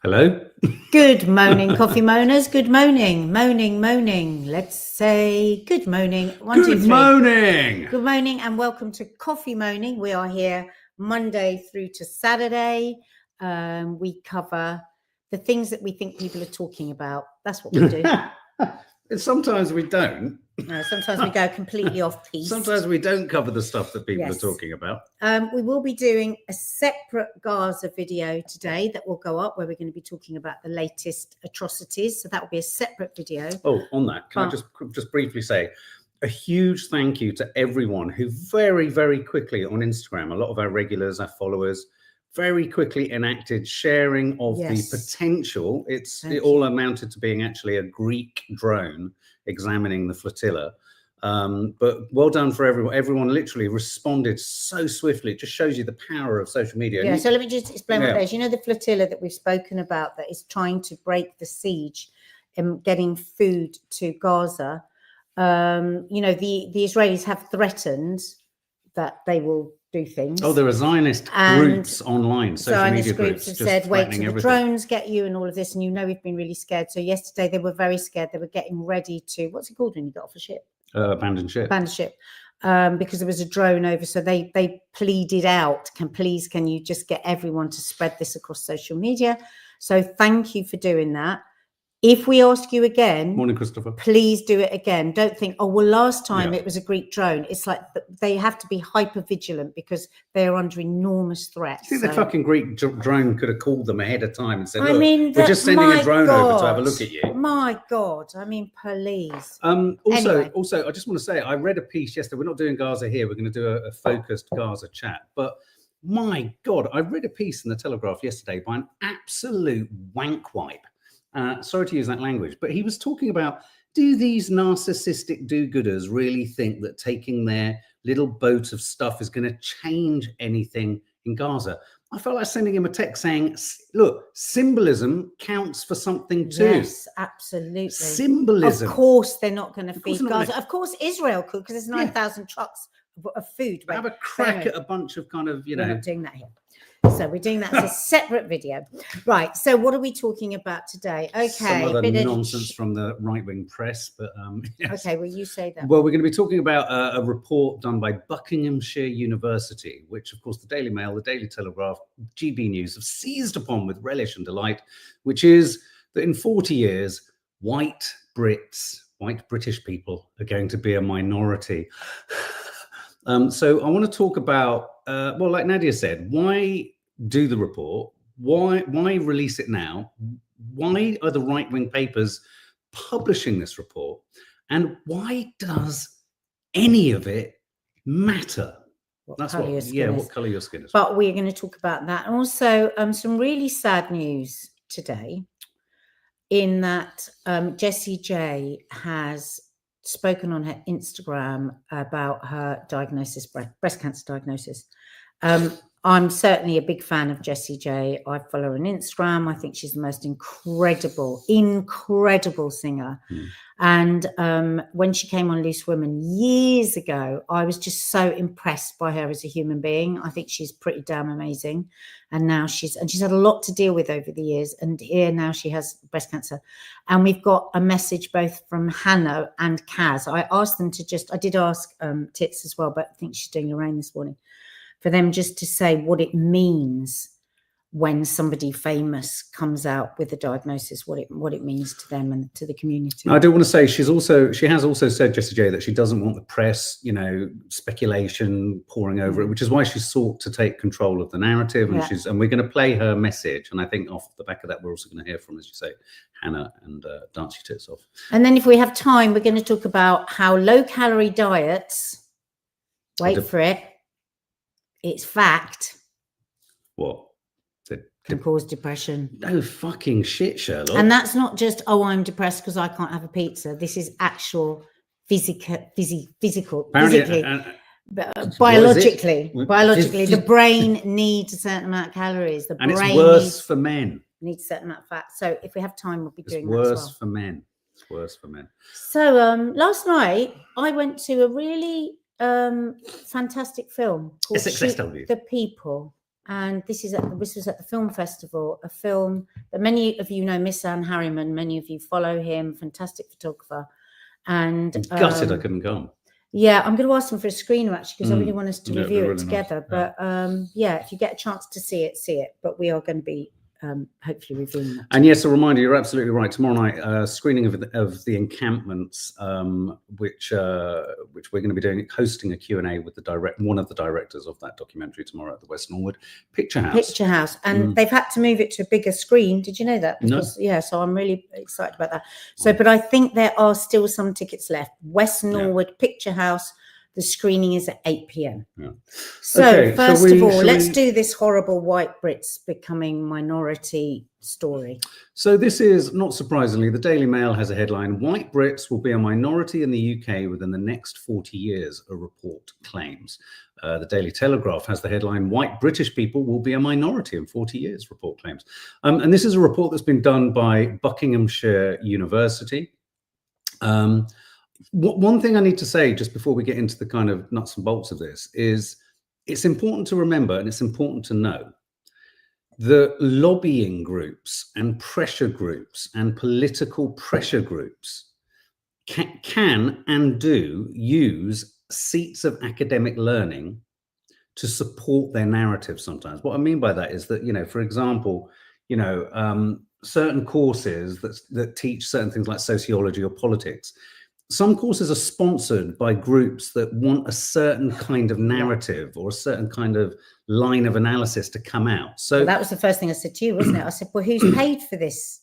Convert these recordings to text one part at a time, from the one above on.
Hello. Good morning, coffee moaners. Good morning, moaning. Let's say good morning. One, two, Good three. morning. Good morning, and welcome to Coffee Moaning. We are here Monday through to Saturday. We cover the things that we think people are talking about. That's what we do. Sometimes we don't. No, sometimes we go completely off piece. Sometimes we don't cover the stuff that people Yes. are talking about. We will be doing a separate Gaza video today that will go up where we're going to be talking about the latest atrocities. So that will be a separate video. Oh, on that, can I just briefly say a huge thank you to everyone who very, very quickly on Instagram, a lot of our regulars, our followers, very quickly enacted sharing of the potential. It all amounted to being actually a Greek drone examining the flotilla. But well done for everyone. Everyone literally responded so swiftly. It just shows you the power of social media. Yeah, so let me just explain what that is. You know, the flotilla that we've spoken about that is trying to break the siege and getting food to Gaza. You know, the Israelis have threatened that they will do things. Oh, there are Zionist groups online, social media groups have said, wait till the drones get you and all of this. And you know, we've been really scared. So yesterday they were very scared. They were getting ready to, what's it called when you get off a ship? Abandoned ship. Abandoned ship. Because there was a drone over. So they pleaded out, can you just get everyone to spread this across social media? So thank you for doing that. If we ask you again, morning, Christopher, please do it again. Don't think, oh, well, last time it was a Greek drone. It's like they have to be hyper vigilant because they are under enormous threat. You think the fucking Greek drone could have called them ahead of time and said, I mean, we're just sending a drone over to have a look at you. My God. I mean, please. Also, I just want to say, I read a piece yesterday. We're not doing Gaza here. We're going to do a focused Gaza chat. But my God, I read a piece in the Telegraph yesterday by an absolute wank wipe. Sorry to use that language, but he was talking about, do these narcissistic do-gooders really think that taking their little boat of stuff is going to change anything in Gaza? I felt like sending him a text saying, look, symbolism counts for something too. Yes, absolutely. Symbolism. Of course they're not going to feed Gaza. Of course Israel could, because there's 9,000 trucks of food. Have a crack at a bunch of kind of, you know. We're not doing that here. So we're doing that as a separate video. Right. So what are we talking about today? Okay. Some other nonsense from the right-wing press, but yes. Okay, well, you say that. Well, we're going to be talking about a report done by Buckinghamshire University, which, of course, the Daily Mail, the Daily Telegraph, GB News have seized upon with relish and delight, which is that in 40 years, white British people are going to be a minority. So I want to talk about, well, like Nadia said, why do the report? Why release it now? Why are the right-wing papers publishing this report? And why does any of it matter? What colour your skin is. But we're going to talk about that. And also some really sad news today in that Jessie J has spoken on her Instagram about her diagnosis, breast cancer diagnosis. I'm certainly a big fan of Jessie J. I follow her on Instagram. I think she's the most incredible singer. And when she came on Loose Women years ago, I was just so impressed by her as a human being. I think she's pretty damn amazing. And now she's had a lot to deal with over the years. And here now she has breast cancer. And we've got a message both from Hannah and Kaz. I asked them to I did ask Tits as well, but I think she's doing Lorraine this morning, for them just to say what it means when somebody famous comes out with a diagnosis, what it means to them and to the community. I do want to say she has also said, Jessie J, that she doesn't want the press, speculation pouring over it, which is why she sought to take control of the narrative. And and we're going to play her message. And I think off the back of that, we're also going to hear from, as you say, Hannah, and dance your tits off. And then if we have time, we're going to talk about how low-calorie diets, wait for it, it's fact. What? Can cause depression. No fucking shit, Sherlock. And that's not just, oh, I'm depressed because I can't have a pizza. This is actual biologically, the brain needs a certain amount of calories. And it's worse for men. Needs a certain amount of fat. So if we have time, we'll be doing that as well. It's worse for men. So last night I went to a really fantastic film called SXSW. The People. And this was at the film festival, a film But many of you know Miss Anne Harriman. Many of you follow him. Fantastic photographer. And Gutted I couldn't come. Yeah, I'm going to ask them for a screener actually, because I really want us to Yeah, review really it together. nice. But yeah, if you get a chance to see it, see it. But we are going to be hopefully reviewing that. And yes, a reminder, you're absolutely right. Tomorrow night, screening of the encampments, which we're going to be doing, hosting a Q&A with one of the directors of that documentary tomorrow at the West Norwood Picture House. Picture House, and they've had to move it to a bigger screen. Did you know that? Because, no. Yeah, so I'm really excited about that. So, but I think there are still some tickets left. West Norwood Picture House. The screening is at 8 p.m. Yeah. So okay, first of all, let's do this horrible white Brits becoming minority story. So this is, not surprisingly, the Daily Mail has a headline: "White Brits will be a minority in the UK within the next 40 years, a report claims." The Daily Telegraph has the headline: "White British people will be a minority in 40 years, report claims." And this is a report that's been done by Buckinghamshire University. One thing I need to say just before we get into the kind of nuts and bolts of this is it's important to remember, and it's important to know, that lobbying groups and pressure groups and political pressure groups can and do use seats of academic learning to support their narrative sometimes. What I mean by that is that, you know, for example, you know, certain courses that teach certain things like sociology or politics, some courses are sponsored by groups that want a certain kind of narrative or a certain kind of line of analysis to come out. So well, that was the first thing I said to you, wasn't it? I said, well, who's paid for this?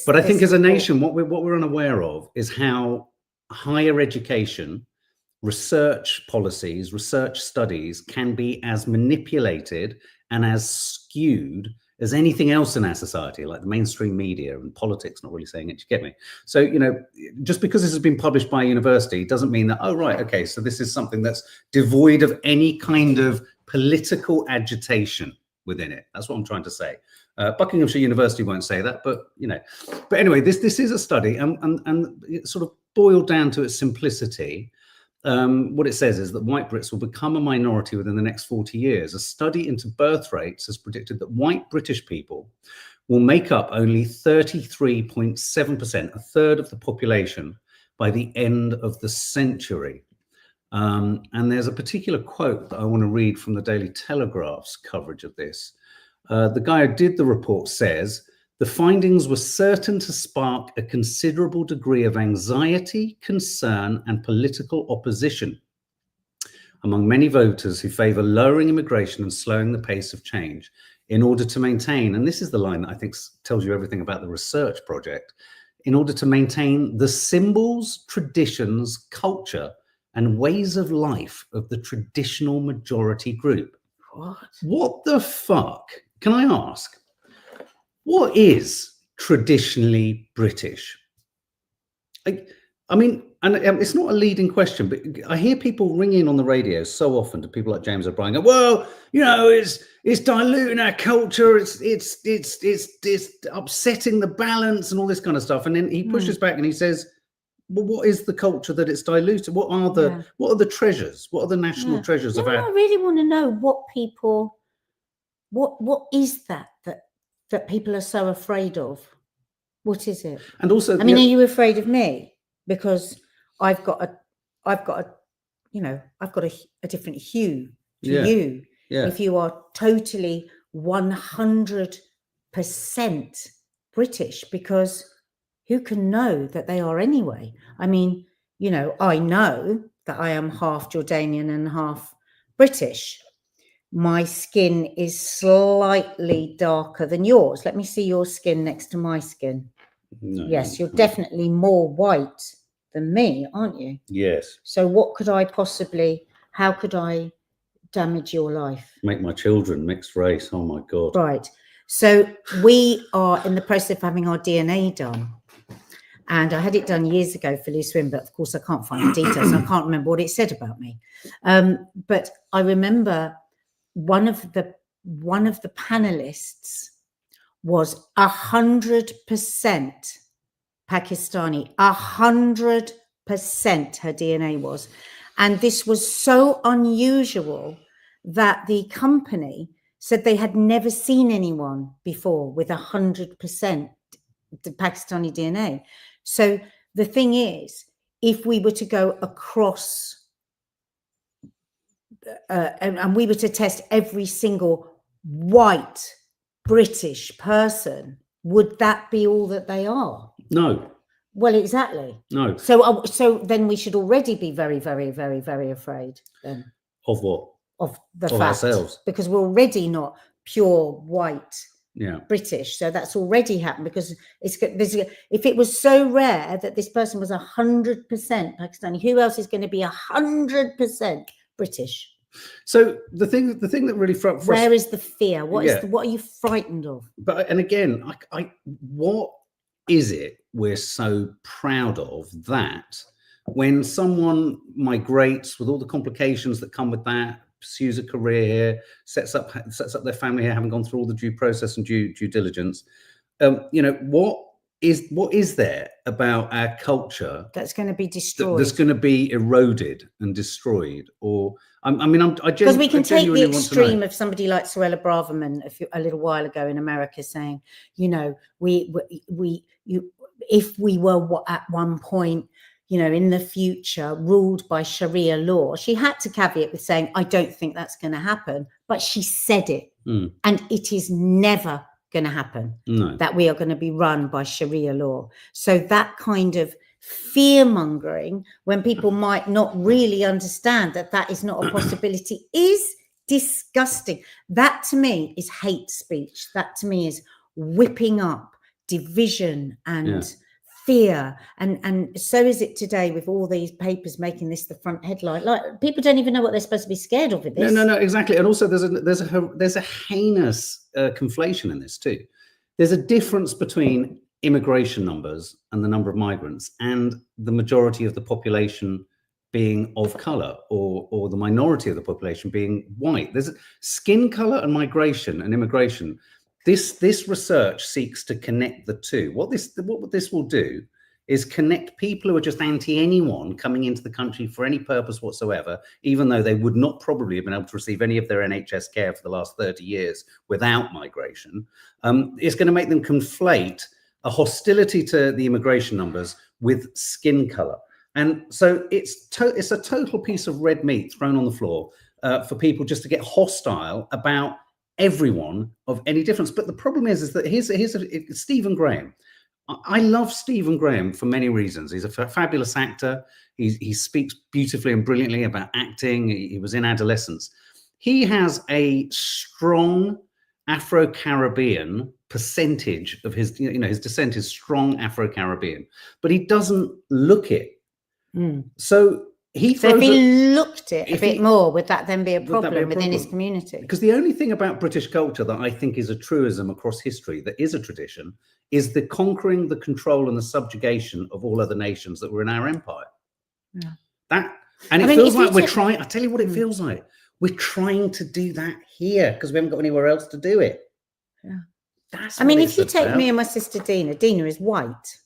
But I think as a nation, what we're unaware of is how higher education, research policies, research studies can be as manipulated and as skewed as anything else in our society, like the mainstream media and politics not really saying it. You get me? So, you know, just because this has been published by a university doesn't mean that, oh, right, okay, so this is something that's devoid of any kind of political agitation within it. That's what I'm trying to say. Buckinghamshire University won't say that, but, you know, but anyway, this is a study, and it sort of boiled down to its simplicity. What it says is that white Brits will become a minority within the next 40 years. A study into birth rates has predicted that white British people will make up only 33.7%, a third of the population, by the end of the century. And there's a particular quote that I want to read from the Daily Telegraph's coverage of this. The guy who did the report says, "The findings were certain to spark a considerable degree of anxiety, concern, and political opposition among many voters who favour lowering immigration and slowing the pace of change in order to maintain," and this is the line that I think tells you everything about the research project, "in order to maintain the symbols, traditions, culture, and ways of life of the traditional majority group." What the fuck? Can I ask? What is traditionally British? I mean, and it's not a leading question, but I hear people ring in on the radio so often to people like James O'Brien, go, "Well, you know, it's diluting our culture, it's upsetting the balance and all this kind of stuff." And then he pushes back and he says, "Well, what is the culture that it's diluted? What are the treasures? What are the national treasures of our?" I really want to know what people, what is that people are so afraid of? What is it? And also, I mean, are you afraid of me because I've got a different hue to you? Yeah. If you are totally 100% British, because who can know that they are anyway? I mean, you know, I know that I am half Jordanian and half British. My skin is slightly darker than yours. Let me see your skin next to my skin. No, yes, you're definitely more white than me, aren't you? Yes. So how could I damage your life? Make my children mixed race. Oh my God. Right. So we are in the process of having our DNA done. And I had it done years ago for Liz Swin, but of course I can't find the details. I can't remember what it said about me. But I remember one of the panelists was 100% Pakistani, 100% her DNA was. And this was so unusual that the company said they had never seen anyone before with 100% Pakistani DNA. So the thing is, if we were to go across and we were to test every single white British person, would that be all that they are? No. Well, exactly. No. So then we should already be very, very, very, very afraid then. Of what? Of the Of fact, ourselves. because we're already not pure white British. So that's already happened, because if it was so rare that this person was 100% Pakistani, who else is going to be 100% British? So the thing that really where is the fear? What are you frightened of? But and again, what is it we're so proud of that when someone migrates with all the complications that come with that, pursues a career here, sets up their family here, having gone through all the due process and due diligence, what is there about our culture that's going to be destroyed, that's going to be eroded and destroyed? Or because we can take the extreme of somebody like Sawalha Braverman a little while ago in America saying, if we were at one point, in the future ruled by Sharia law, she had to caveat with saying, I don't think that's going to happen, but she said it, and it is never going to happen that we are going to be run by Sharia law. So that kind of fear mongering, when people might not really understand that is not a possibility, is disgusting. That to me is hate speech. That to me is whipping up division and fear, and so is it today with all these papers making this the front headline. Like, people don't even know what they're supposed to be scared of with this. No, exactly. And also there's a heinous conflation in this too. There's a difference between immigration numbers and the number of migrants and the majority of the population being of color, or the minority of the population being white. There's skin color and migration and immigration. This research seeks to connect the two. What this will do is connect people who are just anti anyone coming into the country for any purpose whatsoever, even though they would not probably have been able to receive any of their NHS care for the last 30 years without migration. It's going to make them conflate a hostility to the immigration numbers with skin color. And so it's a total piece of red meat thrown on the floor for people just to get hostile about everyone of any difference. But the problem is that here's Stephen Graham. I love Stephen Graham for many reasons. He's a fabulous actor. He speaks beautifully and brilliantly about acting. He was in Adolescence. He has a strong Afro-Caribbean percentage of his, his descent is strong Afro-Caribbean, but he doesn't look it. So if he looked it a bit more, would that then be a problem within his community? Because the only thing about British culture that I think is a truism across history, that is a tradition, is the conquering, the control, and the subjugation of all other nations that were in our empire. It feels like we're trying. I tell you what it feels like. We're trying to do that here because we haven't got anywhere else to do it. That's if you take me and my sister Dina is white,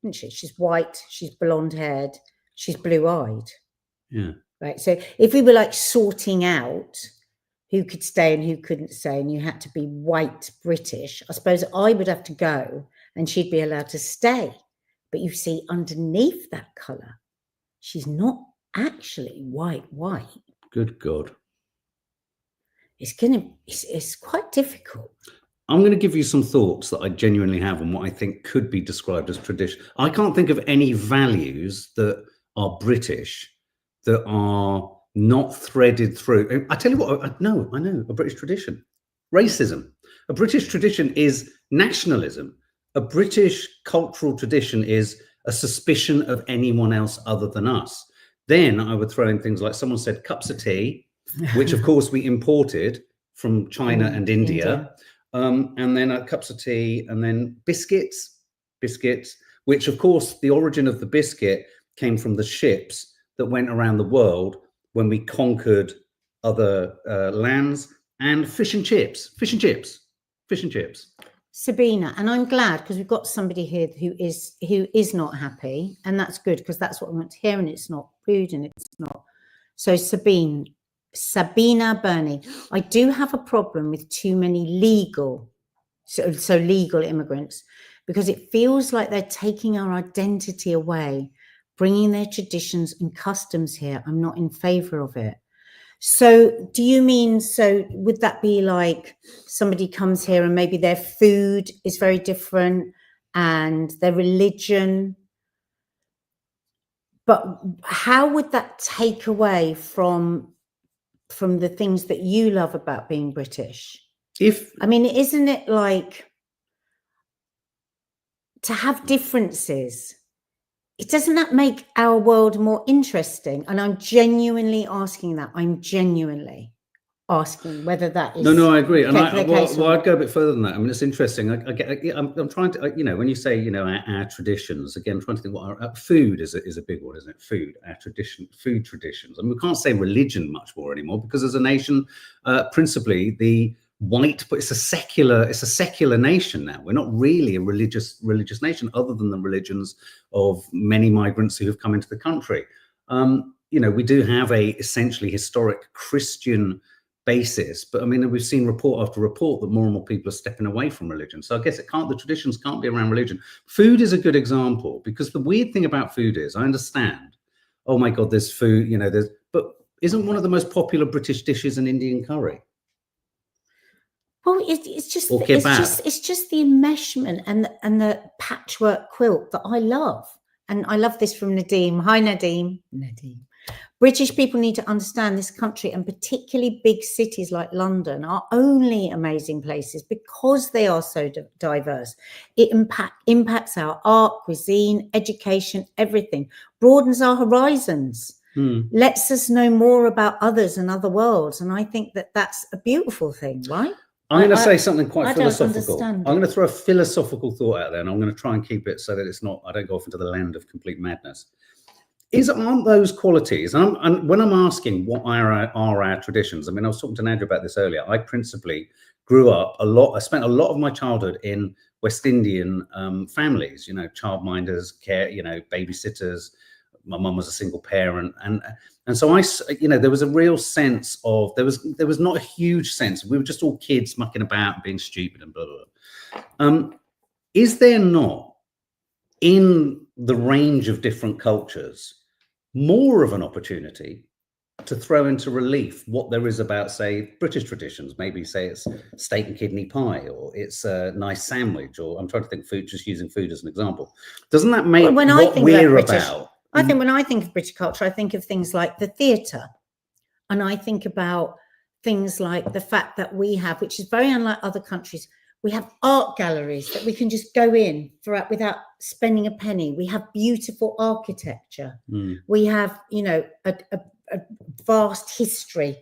isn't she? She's white, she's blonde haired, she's blue eyed. Yeah. Right. So if we were like sorting out who could stay and who couldn't stay, and you had to be white British, I suppose I would have to go and she'd be allowed to stay. But you see, underneath that colour, she's not actually white. Good God. It's quite difficult. I'm going to give you some thoughts that I genuinely have on what I think could be described as tradition. I can't think of any values that are British that are not threaded through. I tell you what, I know, a British tradition. Racism. A British tradition is nationalism. A British cultural tradition is a suspicion of anyone else other than us. Then I would throw in things like, someone said, cups of tea, which of course we imported from China and India. And then cups of tea, and then biscuits, which of course the origin of the biscuit came from the ships that went around the world when we conquered other lands, and fish and chips. Sabina, and I'm glad because we've got somebody here who is not happy, and that's good because that's what we want to hear, and it's not rude and it's not. So Sabine, Sabina Burney, I do have a problem with too many legal immigrants, because it feels like they're taking our identity away, bringing their traditions and customs here. I'm not in favor of it. So do you mean, so would that be like somebody comes here and maybe their food is very different and their religion, but how would that take away from the things that you love about being British? I mean, isn't it like, to have differences, doesn't that make our world more interesting? And I'm genuinely asking that. I'm genuinely asking whether that is. No, I agree. And I'd go a bit further than that. I mean, it's interesting. I'm trying to, you know, when you say, you know, our traditions, again, I'm trying to think what our food is a big one, isn't it? Food, our food traditions. I mean, we can't say religion much more anymore, because as a nation, principally the white, but it's a secular nation now. We're not really a religious nation, other than the religions of many migrants who have come into the country. You know, we do have a essentially historic Christian basis, but I mean, we've seen report after report that more and more people are stepping away from religion. So I guess the traditions can't be around religion. Food is a good example, because the weird thing about food is, I understand, oh my God, there's food, you know, but isn't one of the most popular British dishes an Indian curry? Well, it's just the enmeshment and the patchwork quilt that I love. And I love this from Nadeem. Hi, Nadeem. British people need to understand this country, and particularly big cities like London, are only amazing places because they are so diverse. It impacts our art, cuisine, education, everything. Broadens our horizons. Lets us know more about others and other worlds. And I think that that's a beautiful thing, right? I'm going to say something quite philosophical. I'm going to throw a philosophical thought out there, and I'm going to try and keep it so that it's not, I don't go off into the land of complete madness. Aren't those qualities, and when I'm asking what are our traditions, I mean, I was talking to Nadia about this earlier. I principally grew up I spent a lot of my childhood in West Indian families, you know, childminders, care, you know, babysitters. My mum was a single parent, and so you know, there was a real sense of, there was not a huge sense. We were just all kids mucking about and being stupid and blah, blah, blah. Is there not, in the range of different cultures, more of an opportunity to throw into relief what there is about, say, British traditions? Maybe say it's steak and kidney pie, or it's a nice sandwich, or I'm trying to think food, just using food as an example. Doesn't that make what we're about? I think when I think of British culture, I think of things like the theatre, and I think about things like the fact that we have, which is very unlike other countries, we have art galleries that we can just go in without spending a penny. We have beautiful architecture. We have, you know, a vast history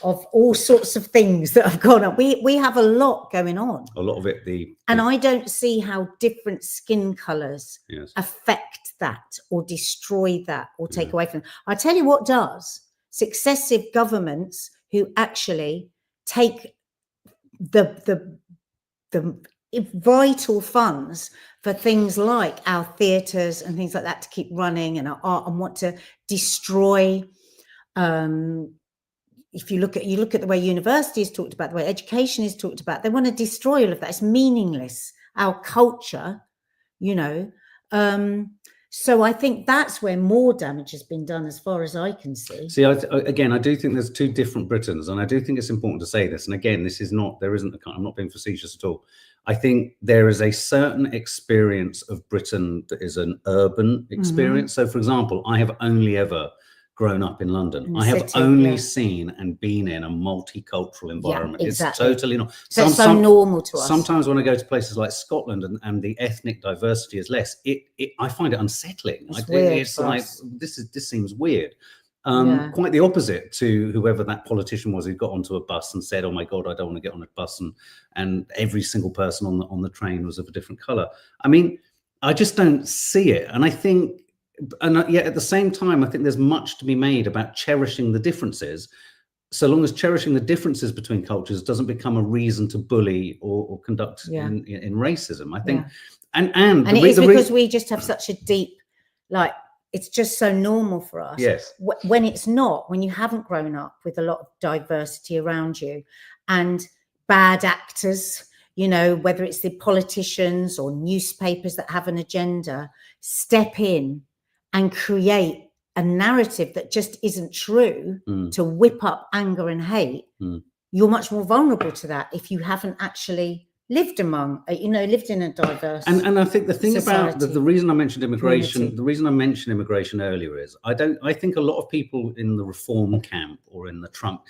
of all sorts of things that have gone on. We have a lot going on. A lot of it, and I don't see how different skin colours affect that or destroy that or take away from them. I tell you what does: successive governments who actually take the vital funds for things like our theatres and things like that to keep running, and our art, and want to destroy. If you look at the way university is talked about, the way education is talked about, they want to destroy all of that. It's meaningless. Our culture, you know. So I think that's where more damage has been done, as far as I can see. See, again, I do think there's two different Britons, and I do think it's important to say this. And again, this is not, I'm not being facetious at all. I think there is a certain experience of Britain that is an urban experience. So, for example, I have only ever grown up in London. I have only seen and been in a multicultural environment. Yeah, exactly. It's totally not. That's so normal to us. Sometimes when I go to places like Scotland and the ethnic diversity is less, I find it unsettling. It's like, this seems weird. Quite the opposite to whoever that politician was who got onto a bus and said, "Oh my God, I don't want to get on a bus," and every single person on the train was of a different color. I mean, I just don't see it, and I think. And yet at the same time, I think there's much to be made about cherishing the differences, so long as cherishing the differences between cultures doesn't become a reason to bully or conduct in racism. I think, and it is because we just have such a deep, like, it's just so normal for us. Yes. When it's not, when you haven't grown up with a lot of diversity around you and bad actors, you know, whether it's the politicians or newspapers that have an agenda, step in and create a narrative that just isn't true to whip up anger and hate, you're much more vulnerable to that if you haven't actually lived among, you know, lived in a diverse and I think the thing society, about the reason I mentioned immigration, community. the reason I mentioned immigration earlier is I think a lot of people in the reform camp or in the Trump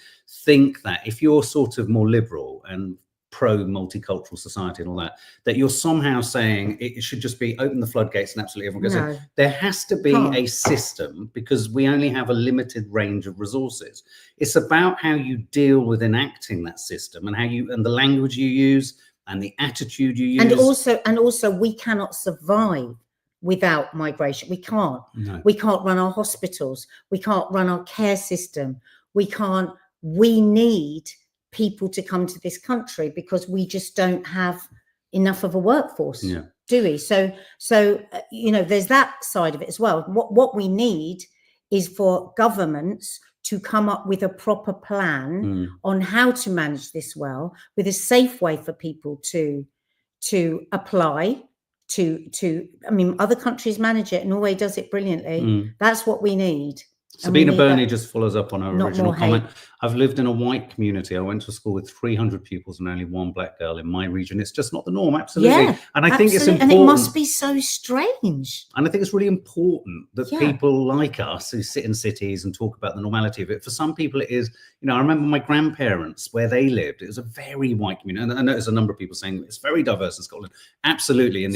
think that if you're sort of more liberal and pro multicultural society and all that, that you're somehow saying it should just be open the floodgates and absolutely everyone goes in. There has to be a system because we only have a limited range of resources. It's about how you deal with enacting that system and how you, and the language you use and the attitude you use. And also we cannot survive without migration. We can't. No. We can't run our hospitals. We can't run our care system. We need people to come to this country because we just don't have enough of a workforce, do we? So you know, there's that side of it as well. What we need is for governments to come up with a proper plan on how to manage this well, with a safe way for people to apply to. I mean, other countries manage it. Norway does it brilliantly. That's what we need. Sabina Burney just follows up on her original comment. I've lived in a white community. I went to school with 300 pupils and only one black girl in my region. It's just not the norm. Absolutely. Yeah, and I think it's important. And it must be so strange. And I think it's really important that people like us who sit in cities and talk about the normality of it. For some people, it is, you know, I remember my grandparents, where they lived, it was a very white community. And I noticed a number of people saying it's very diverse in Scotland. Absolutely. In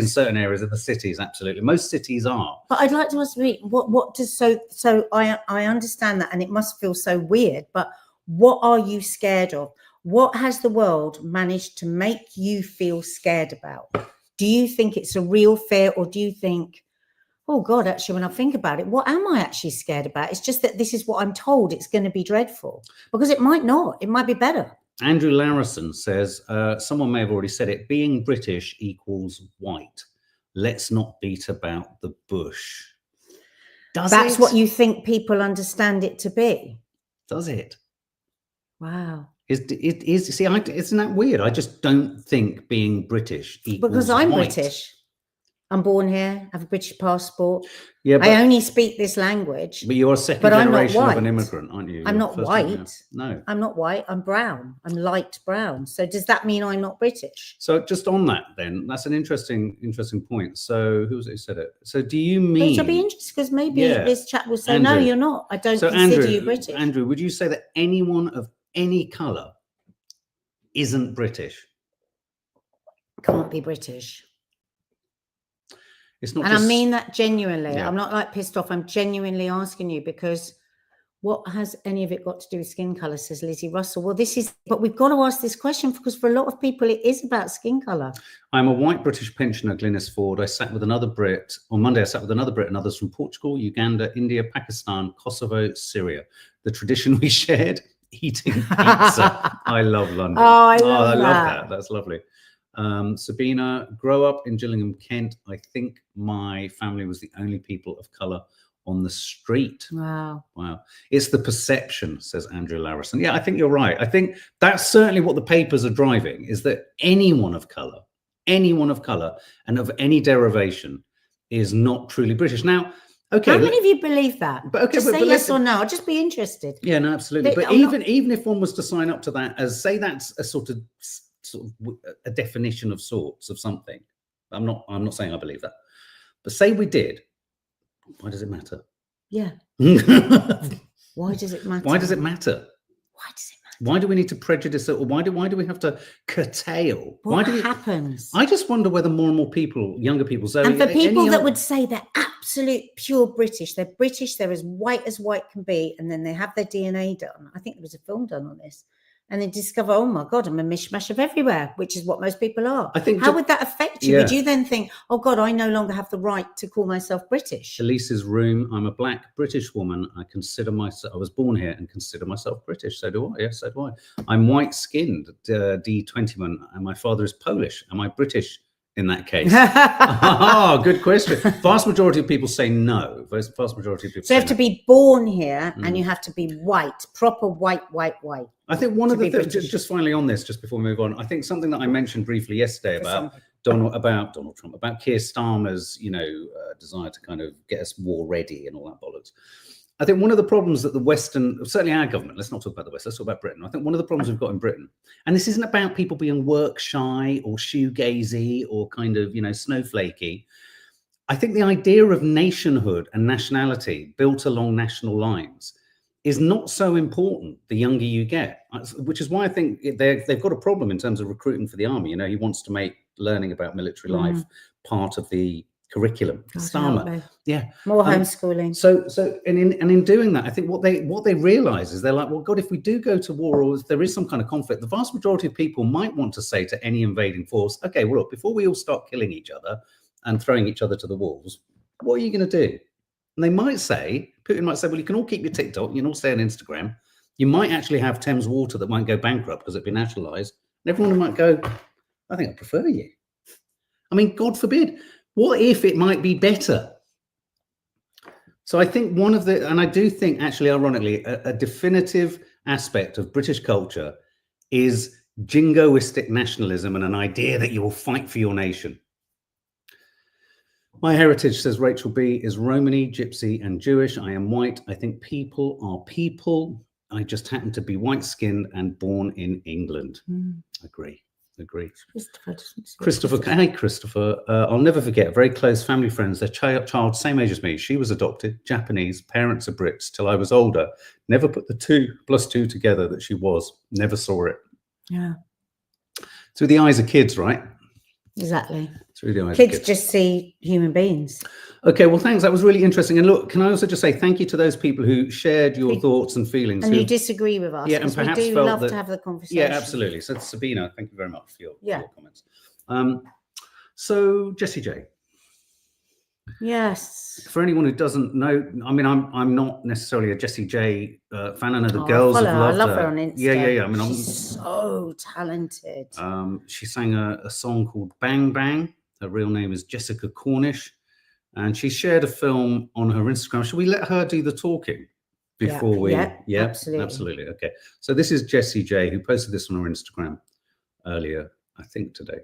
certain areas of the cities, absolutely. Most cities are. But I'd like to ask you, what does so I understand that, and it must feel so weird, but what are you scared of? What has the world managed to make you feel scared about? Do you think it's a real fear, or do you think, oh God, actually, when I think about it, what am I actually scared about? It's just that this is what I'm told, it's going to be dreadful, because it might not, it might be better. Andrew Larrison says, someone may have already said it, being British equals white. Let's not beat about the bush. That's what you think people understand it to be? Does it? Wow. It is. See, isn't that weird? I just don't think being British equals because I'm white. British. I'm born here. I have a British passport. Yeah, I only speak this language. But you're a second generation of an immigrant, aren't you? I'm not white. No. I'm not white. I'm brown. I'm light brown. So does that mean I'm not British? So just on that, then, that's an interesting point. So who was it who said it? So do you mean? Which I'll be interested, because maybe this chat will say, Andrew, no, you're not. I don't consider you British. Andrew, would you say that anyone of any colour isn't British? Can't be British. It's not. And I mean that genuinely. I'm not like pissed off. I'm genuinely asking you, because what has any of it got to do with skin colour, says Lizzie Russell. Well, but we've got to ask this question, because for a lot of people, it is about skin colour. I'm a white British pensioner, Glynis Ford. I sat with another Brit on Monday. I sat with another Brit and others from Portugal, Uganda, India, Pakistan, Kosovo, Syria. The tradition we shared, eating pizza. I love London. Oh, I love that. That's lovely. Sabina, grow up in Gillingham, Kent. I think my family was the only people of colour on the street. Wow. It's the perception, says Andrew Larrison. Yeah, I think you're right. I think that's certainly what the papers are driving, is that anyone of colour and of any derivation is not truly British. Now, okay. How many of you believe that? But okay, just say yes or no. I'll just be interested. Yeah, no, absolutely. But even if one was to sign up to that, as say that's a sort of a definition of sorts of something. I'm not saying I believe that, but say we did. Why does it matter? Yeah. Why does it matter? Why does it matter? Why do we need to prejudice it, or why do we have to curtail? What happens? I just wonder whether more and more people, younger people, and for people that would say they're absolute pure British, they're as white can be, and then they have their DNA done. I think there was a film done on this. And then discover, oh my God, I'm a mishmash of everywhere, which is what most people are. I think. How would that affect you? Would you then think, oh God, I no longer have the right to call myself British? Elise's room. I'm a black British woman. I was born here and consider myself British. So do I. Yes, so do I. I'm white skinned, D20man, and my father is Polish. Am I British? in that case? Oh, good question. Vast majority of people say no. Vast majority of people So you have to be born here and you have to be white, proper white. I think one of the things, just finally on this, just before we move on, I think something that I mentioned briefly yesterday about Donald Trump, about Keir Starmer's, desire to kind of get us war ready and all that bollocks. I think one of the problems that the Western, certainly our government, let's not talk about the West, let's talk about Britain. I think one of the problems we've got in Britain, and this isn't about people being work shy or shoegazy or kind of, snowflakey. I think the idea of nationhood and nationality built along national lines is not so important the younger you get, which is why I think they've got a problem in terms of recruiting for the army. He wants to make learning about military life part of the curriculum. Starmer, more homeschooling. So in doing that, I think what they realize is they're like, well, God, if we do go to war or if there is some kind of conflict, the vast majority of people might want to say to any invading force, okay, well, look, before we all start killing each other and throwing each other to the wolves, what are you going to do? And they might say, Putin might say, well, you can all keep your TikTok, you can all stay on Instagram. You might actually have Thames Water that might go bankrupt because it'd be nationalized. And everyone might go, I think I prefer you. I mean, God forbid. What if it might be better? So I think and I do think actually, ironically, a definitive aspect of British culture is jingoistic nationalism and an idea that you will fight for your nation. My heritage, says Rachel B, is Romani, Gypsy, and Jewish. I am white. I think people are people. I just happen to be white-skinned and born in England. Agree. Christopher. Hey, Christopher. I'll never forget, very close family friends, their child, same age as me. She was adopted, Japanese, parents are Brits. Till I was older, never put the 2+2 together that she was. Never saw it. Yeah. Through the eyes of kids, right? Exactly. Through the eyes kids of kids. Just see human beings. Okay, well, thanks. That was really interesting. And look, can I also just say thank you to those people who shared your thoughts and feelings. And who disagree with us. Yeah, and perhaps we do love to have the conversation. Yeah, absolutely. So Sabina, thank you very much for your comments. So Jessie J. Yes. For anyone who doesn't know, I mean, I'm not necessarily a Jessie J fan. I know the girls have loved her. I love her on Insta. Yeah. I mean, she's so talented. She sang a song called Bang Bang. Her real name is Jessica Cornish. And she shared a film on her Instagram. Should we let her do the talking before we? Yeah, absolutely. Okay. So this is Jessie J, who posted this on her Instagram earlier, I think today.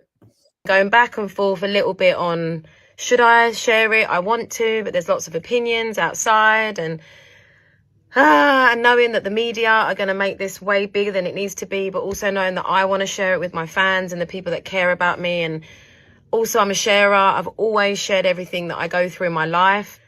Going back and forth a little bit on, should I share it? I want to, but there's lots of opinions outside, and knowing that the media are going to make this way bigger than it needs to be, but also knowing that I want to share it with my fans and the people that care about me. And also, I'm a sharer. I've always shared everything that I go through in my life.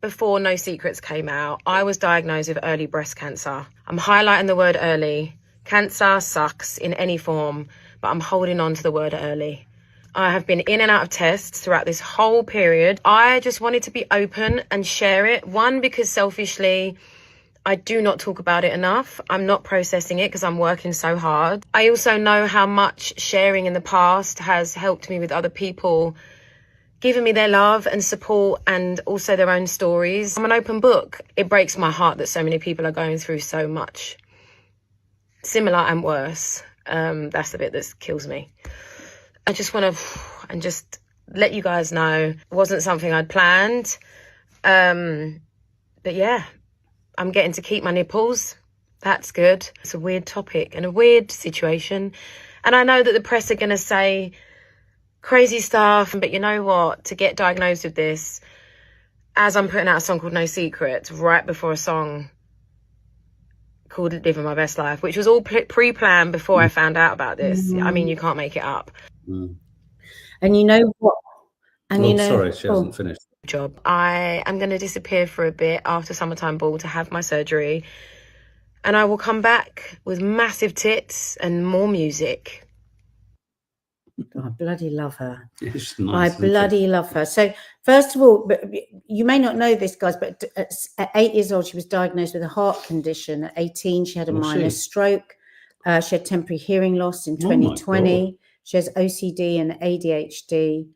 Before No Secrets came out, I was diagnosed with early breast cancer. I'm highlighting the word early. Cancer sucks in any form, but I'm holding on to the word early. I have been in and out of tests throughout this whole period. I just wanted to be open and share it. One, because selfishly, I do not talk about it enough. I'm not processing it because I'm working so hard. I also know how much sharing in the past has helped me with other people, giving me their love and support and also their own stories. I'm an open book. It breaks my heart that so many people are going through so much. Similar and worse. That's the bit that kills me. I just want to and just let you guys know it wasn't something I'd planned. But yeah. I'm getting to keep my nipples. That's good. It's a weird topic and a weird situation. And I know that the press are going to say crazy stuff. But you know what? To get diagnosed with this, as I'm putting out a song called No Secrets, right before a song called Living My Best Life, which was all pre-planned before I found out about this. I mean, you can't make it up. And you know what? And sorry, she hasn't finished. Job. I am going to disappear for a bit after Summertime Ball to have my surgery, and I will come back with massive tits and more music. I bloody love her. It's nice, I bloody love her. So first of all, you may not know this, guys, but at 8 years old, she was diagnosed with a heart condition. At 18, she had a minor stroke. She had temporary hearing loss in 2020. She has OCD and ADHD.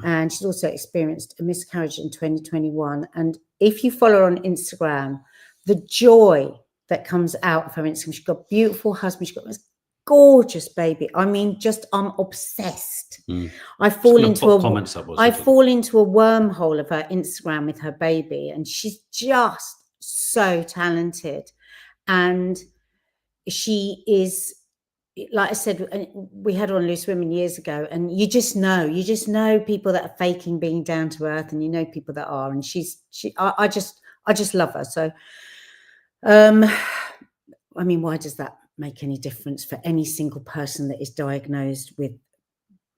And she's also experienced a miscarriage in 2021. And if you follow her on Instagram, the joy that comes out of her Instagram, she's got a beautiful husband. She's got this gorgeous baby. I mean, just I'm obsessed. I fall into a wormhole of her Instagram with her baby, and she's just so talented. And she is, like I said, we had her on Loose Women years ago, and you just know people that are faking being down to earth, and you know people that are, and I just love her. So, I mean, why does that make any difference for any single person that is diagnosed with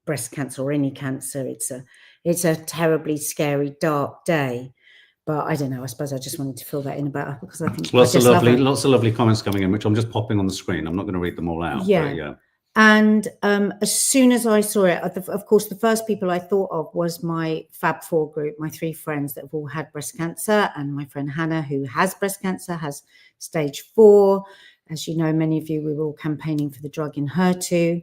breast cancer or any cancer? It's a terribly scary, dark day. But I don't know. I suppose I just wanted to fill that in about her because I think lots of lovely comments coming in, which I'm just popping on the screen. I'm not going to read them all out. Yeah. But yeah. And as soon as I saw it, of course, the first people I thought of was my Fab Four group, my 3 friends that have all had breast cancer, and my friend Hannah, who has breast cancer, has stage 4. As you know, many of you, we were all campaigning for the drug in HER2.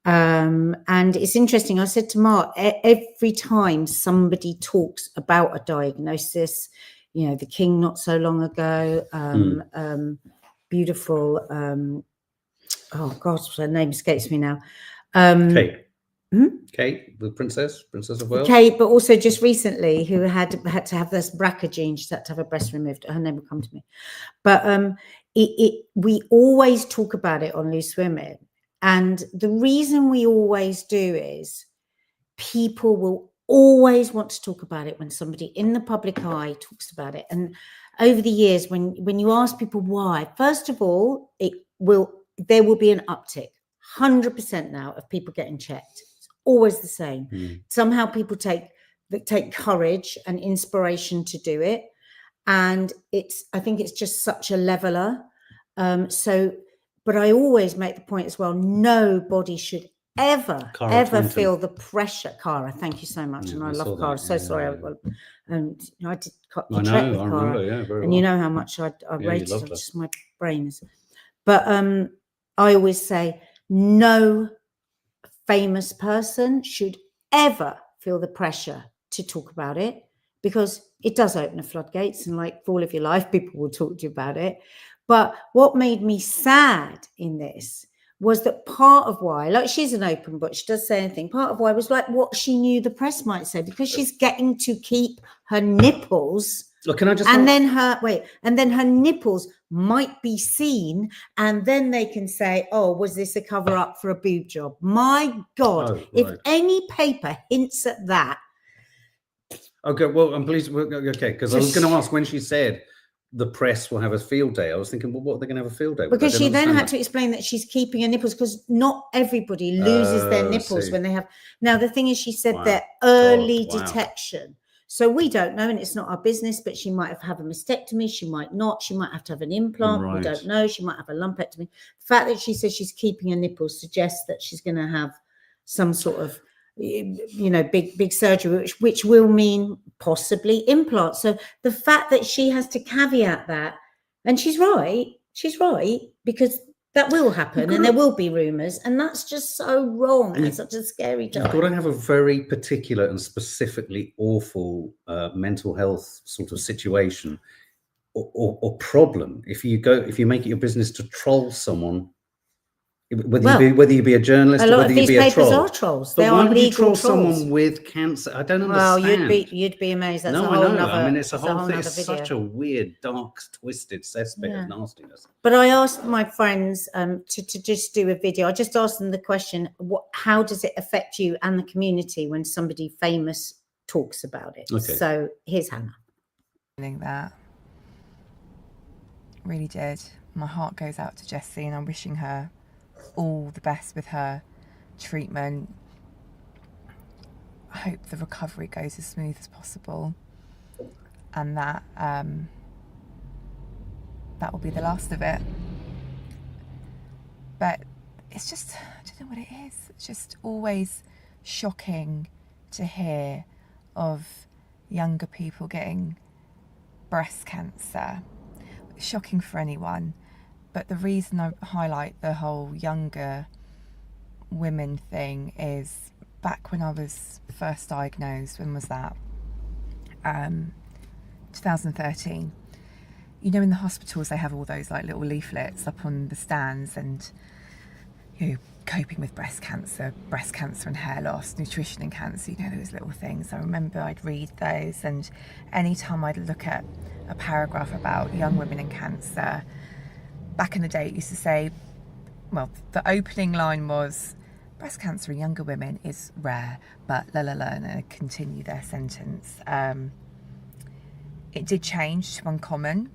And it's interesting. I said to Mark, every time somebody talks about a diagnosis, you know, the King not so long ago, beautiful, oh gosh, her name escapes me now. Kate. Kate, the Princess of Wales. Kate, but also just recently, who had to have this BRCA gene, she had to have her breast removed. Her name will come to me. But we always talk about it on Loose Women. And the reason we always do is people will always want to talk about it when somebody in the public eye talks about it. And over the years, when you ask people why, first of all, there will be an uptick, 100% now, of people getting checked. It's always the same. Somehow people take courage and inspiration to do it. And I think it's just such a leveler. But I always make the point as well, nobody should ever feel the pressure. Cara, thank you so much. And I love Cara. So sorry. I did cut your track with Cara. Remember, yeah, very and well. you know how much I rated her. Just my brain is. But I always say no famous person should ever feel the pressure to talk about it, because it does open the floodgates, and like for all of your life, people will talk to you about it. But what made me sad in this was that part of why, like, she's an open book, she does say anything, part of why was like what she knew the press might say, because she's getting to keep her nipples. Look, can I just and then her nipples might be seen, and then they can say, oh, was this a cover up for a boob job? My God, if any paper hints at that. Okay, well, I'm pleased. Okay, because I was going to ask, when she said the press will have a field day, I was thinking, well, what are they going to have a field day with? Because she then had to explain that she's keeping her nipples, because not everybody loses their nipples when they have. Now, the thing is, she said that early detection. So we don't know, and it's not our business, but she might have a mastectomy. She might not. She might have to have an implant. Right. We don't know. She might have a lumpectomy. The fact that she says she's keeping her nipples suggests that she's going to have some sort of, you know, big surgery, which will mean possibly implants. So the fact that she has to caveat that, and she's right, because that will happen, and there will be rumors, and that's just so wrong. And it's such a scary time. You've got to have a very particular and specifically awful mental health sort of situation or problem if you make it your business to troll someone. Whether you be a journalist, or whether you be a troll. A lot of these papers are trolls. But why would you troll someone with cancer? I don't understand. Well, you'd be amazed. That's no, a whole I know. Nother, I mean, it's a whole thing. It's video. such a weird, dark, twisted cesspit of nastiness. But I asked my friends to just do a video. I just asked them the question: how does it affect you and the community when somebody famous talks about it? Okay. So here's Hannah. That really did. My heart goes out to Jessie, and I'm wishing her all the best with her treatment. I hope the recovery goes as smooth as possible, and that will be the last of it. But it's just, I don't know what it is. It's just always shocking to hear of younger people getting breast cancer. It's shocking for anyone. But the reason I highlight the whole younger women thing is back when I was first diagnosed, when was that? 2013. You know, in the hospitals, they have all those like little leaflets up on the stands, and who coping with breast cancer and hair loss, nutrition and cancer, you know, those little things. I remember I'd read those, and anytime I'd look at a paragraph about young women and cancer, back in the day it used to say, well, the opening line was, breast cancer in younger women is rare, but la la la, and I continue their sentence. It did change to uncommon,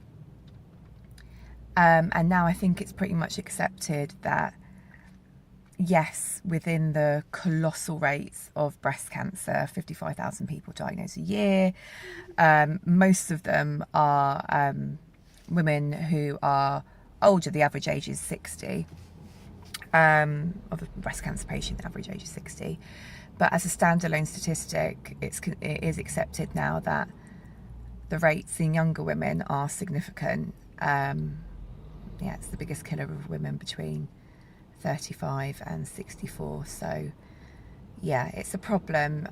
and now I think it's pretty much accepted that yes, within the colossal rates of breast cancer, 55,000 people diagnosed a year, most of them are women who are older. The average age is 60. Of a breast cancer patient, the average age is 60. But as a standalone statistic, it is accepted now that the rates in younger women are significant. Yeah, it's the biggest killer of women between 35 and 64. So yeah, it's a problem.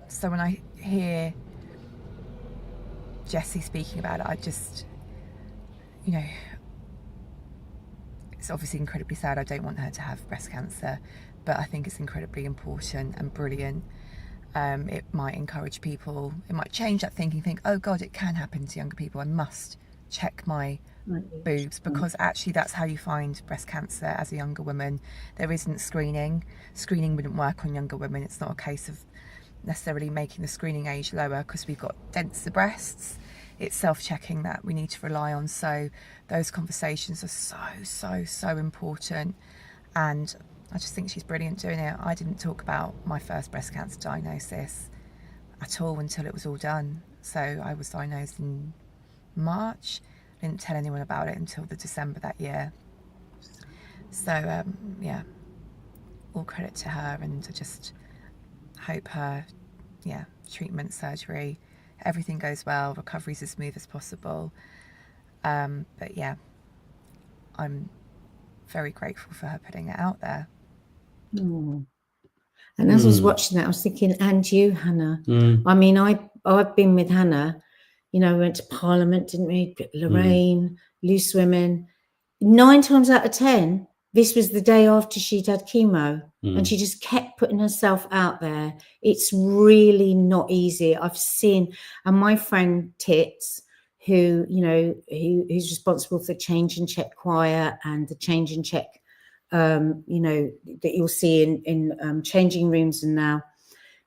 So when I hear Jessie speaking about it, I just, you know, it's obviously incredibly sad. I don't want her to have breast cancer, but I think it's incredibly important and brilliant. It might encourage people, it might change that thinking, think, oh God, it can happen to younger people. I must check my boobs, because actually that's how you find breast cancer as a younger woman. There isn't screening. Screening wouldn't work on younger women. It's not a case of necessarily making the screening age lower because we've got denser breasts. It's self-checking that we need to rely on. So those conversations are so important, and I just think she's brilliant doing it. I didn't talk about my first breast cancer diagnosis at all until it was all done. So I was diagnosed in March. I didn't tell anyone about it until the December that year. So yeah, all credit to her, and I just hope her treatment, surgery, everything goes well, recovery's as smooth as possible. But yeah, I'm very grateful for her putting it out there. Oh. And as I was watching that, I was thinking, and you, Hannah. I mean, I've been with Hannah, you know, we went to Parliament, didn't we? Lorraine, Loose Women. 9 times out of 10, this was the day after she'd had chemo, and she just kept putting herself out there. It's really not easy. I've seen, and my friend Tits, who, you know, who's responsible for Change and Check Choir and the Change and Check, you know, that you'll see in changing rooms, and now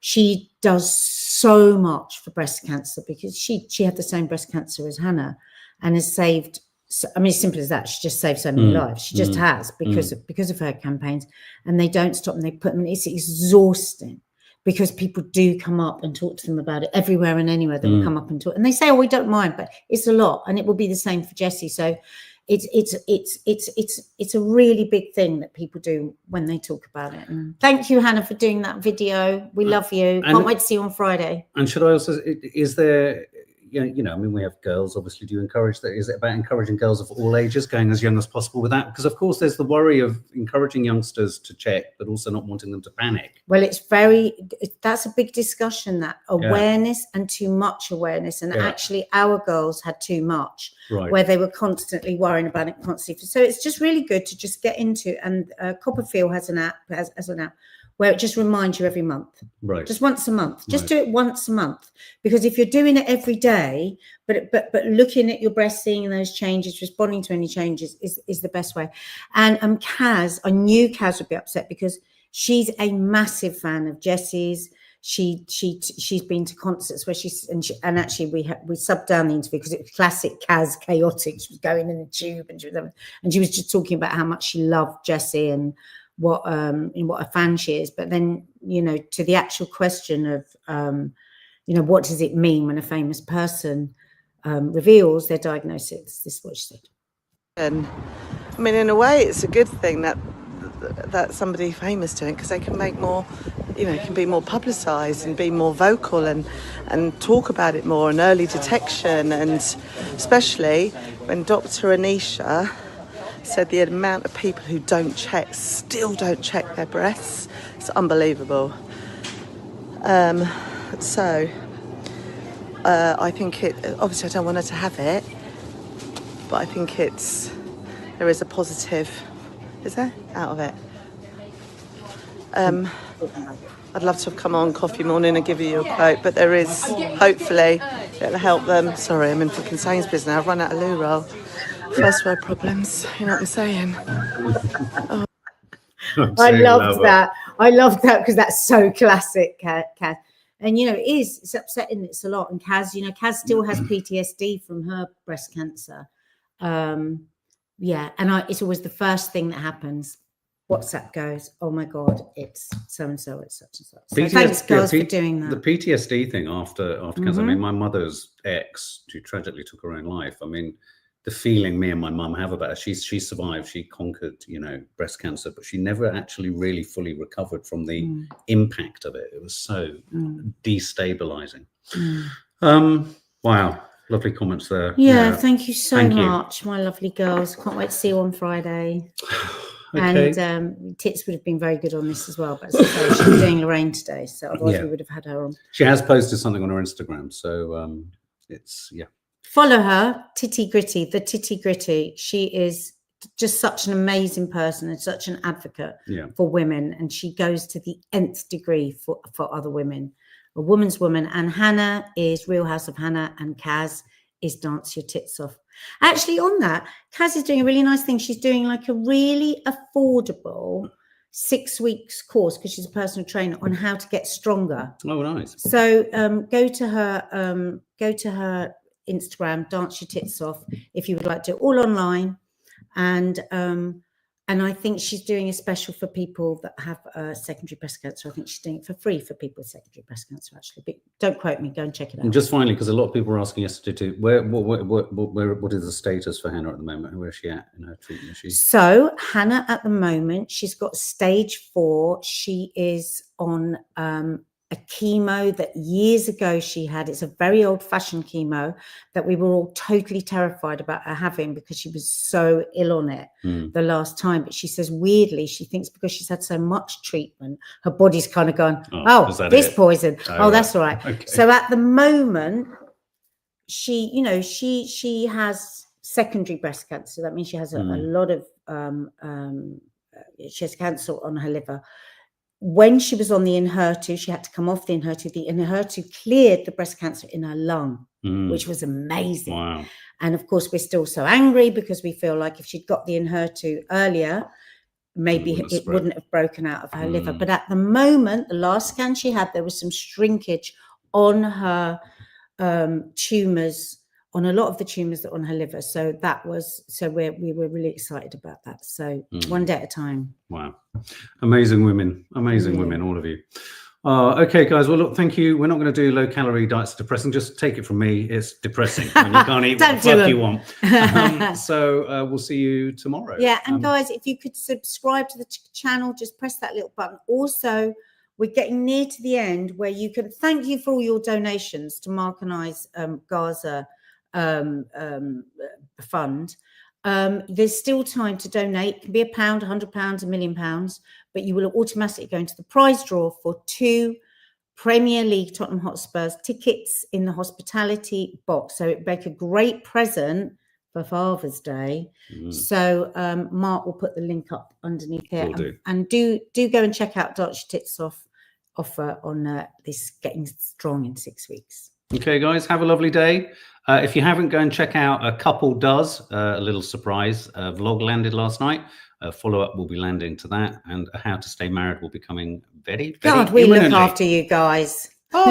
she does so much for breast cancer because she had the same breast cancer as Hannah and has saved, I mean, as simple as that, she just saved so many lives. She just has because of her campaigns, and they don't stop, and they put them, it's exhausting because people do come up and talk to them about it everywhere and anywhere. They will come up and talk, and they say, oh, we don't mind, but it's a lot, and it will be the same for Jessie. So it's a really big thing that people do when they talk about it. And thank you, Hannah, for doing that video. We love you. Can't wait to see you on Friday. And should I also, is there, you know, I mean, we have girls, obviously. Do you encourage that? Is it about encouraging girls of all ages, going as young as possible with that? Because of course there's the worry of encouraging youngsters to check, but also not wanting them to panic. Well, that's a big discussion, that awareness and too much awareness. And actually our girls had too much, where they were constantly worrying about it constantly. So it's just really good to just get into, and Copperfield has an app, has an app where it just reminds you every month, just once a month. Just do it once a month, because if you're doing it every day, but looking at your breast, seeing those changes, responding to any changes is the best way. And Kaz, I knew Kaz would be upset because she's a massive fan of Jessie's. She's been to concerts where and actually we subbed down the interview because it was classic Kaz chaotic. She was going in the tube and she was just talking about how much she loved Jessie and what a fan she is. But then, you know, to the actual question of you know, what does it mean when a famous person reveals their diagnosis? This is what she said. And I mean, in a way, it's a good thing that somebody famous doing it, because they can make more, you know, can be more publicised and be more vocal and talk about it more, and early detection. And especially when Dr. Anisha said the amount of people who still don't check their breasts, it's unbelievable. So I think obviously I don't want her to have it, but I think there is a positive Is there? Out of it. I'd love to have come on Coffee Morning and give you your quote, but there is, hopefully, it'll help them. Sorry, I'm in fucking Sainsbury's now. I've run out of loo roll. First world problems, you know what I'm saying? Oh. I loved that. I loved that because that's so classic, Kaz. And, you know, it's upsetting. It's a lot. And Kaz, you know, Kaz still has PTSD from her breast cancer. Yeah. And it's always the first thing that happens. WhatsApp goes, oh my God, it's so-and-so, it's such and such. So thanks, girls, for doing that. The PTSD thing after cancer, I mean, my mother's ex, who tragically took her own life, I mean, the feeling me and my mum have about her, she survived, she conquered, you know, breast cancer, but she never actually really fully recovered from the impact of it. It was so destabilizing. Wow. Lovely comments there. Yeah, thank you so much, my lovely girls. Can't wait to see you on Friday. Okay. And Tits would have been very good on this as well, but as I say, she's doing Lorraine today, so otherwise we would have had her on. She has posted something on her Instagram, so it's follow her, Titty Gritty, the Titty Gritty. She is just such an amazing person and such an advocate for women, and she goes to the nth degree for other women. A woman's woman. And Hannah is Real House of Hannah, and Kaz is Dance Your Tits Off. Actually, on that, Kaz is doing a really nice thing. She's doing like a really affordable 6 weeks course, because she's a personal trainer, on how to get stronger. Oh, nice. So go to her Instagram, Dance Your Tits Off, if you would like to, all online. And I think she's doing a special for people that have secondary breast cancer. I think she's doing it for free for people with secondary breast cancer, actually. But don't quote me. Go and check it out. And just finally, because a lot of people were asking yesterday too, what is the status for Hannah at the moment? Where is she at in her treatment? So Hannah, at the moment, she's got stage 4. She is on a chemo that years ago she had. It's a very old-fashioned chemo that we were all totally terrified about her having, because she was so ill on it the last time. But she says, weirdly, she thinks because she's had so much treatment, her body's kind of gone, this poison. That's all right. Okay. So at the moment, she has secondary breast cancer. That means she has a lot of, she has cancer on her liver. When she was on the Enhertu, she had to come off the Enhertu. The Enhertu cleared the breast cancer in her lung, which was amazing. Wow. And of course, we're still so angry because we feel like if she'd got the Enhertu earlier, maybe it wouldn't have broken out of her liver. But at the moment, the last scan she had, there was some shrinkage on her tumours, on a lot of the tumours that are on her liver. So we were really excited about that. So one day at a time. Wow. Amazing women, all of you. Okay, guys. Well, look, thank you. We're not going to do low-calorie diets. Depressing. Just take it from me. It's depressing when you can't eat what the fuck you want. So we'll see you tomorrow. Yeah, and guys, if you could subscribe to the channel, just press that little button. Also, we're getting near to the end where you can thank you for all your donations to Mark and I's Gaza fund. There's still time to donate. It can be £1, £100, £1 million, but you will automatically go into the prize draw for 2 Premier League Tottenham Hotspurs tickets in the hospitality box. So it'd make a great present for Father's Day. So Mark will put the link up underneath here. And do go and check out Dance Your Tits Off offer on this Getting Strong in 6 weeks. Okay, guys, have a lovely day. If you haven't, go and check out A Couple Does, a little surprise vlog landed last night. Follow-up will be landing to that, and How to Stay Married will be coming very, very God, we imminently. look after you guys. Bye.